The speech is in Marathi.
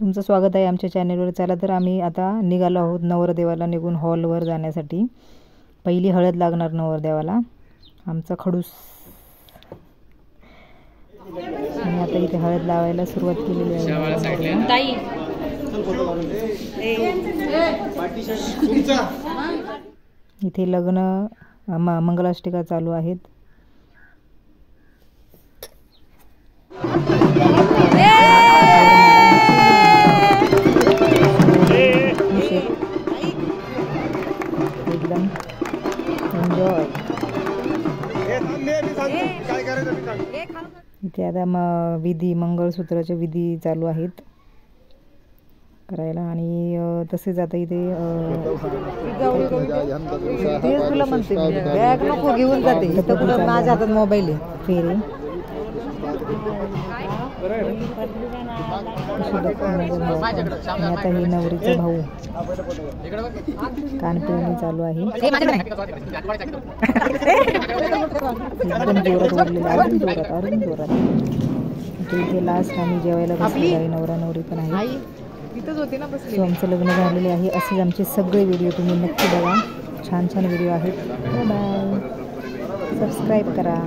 तुमचं स्वागत आहे आमच्या चॅनलवर। चला तर आम्ही आता निघालो आहोत नवरदेवाला निघून हॉलवर जाण्यासाठी। पहिली हळद लागणार नवरदेवाला, आमचा खडूस। आणि आता इथे हळद लावायला सुरुवात केलेली आहे। इथे लग्न मंगलाष्टिका चालू आहेत। एकदम एन्जॉय। इथे आता विधी मंगळसूत्राचे विधी चालू आहेत करायला। आणि तसेच आता इथे तुला म्हणते बॅग नको घेऊन जाते, इथं माझ्या हातात मोबाईल आहे। फेरे आणि आता हे नवरीचा भाऊ कानपिळणी चालू आहे। एकदम जोरात ओढलेलं, अजून जोरात अजून जोरात। इथे लास्ट आम्ही जेवायला बसलेलो आहे, नवरा नवरी पण आहे। सो आमचं लग्न झालेले आहे। असेच आमचे सगळे व्हिडिओ तुम्ही नक्की बघा, छान छान व्हिडिओ आहेत। बाय बाय, सबस्क्राईब करा।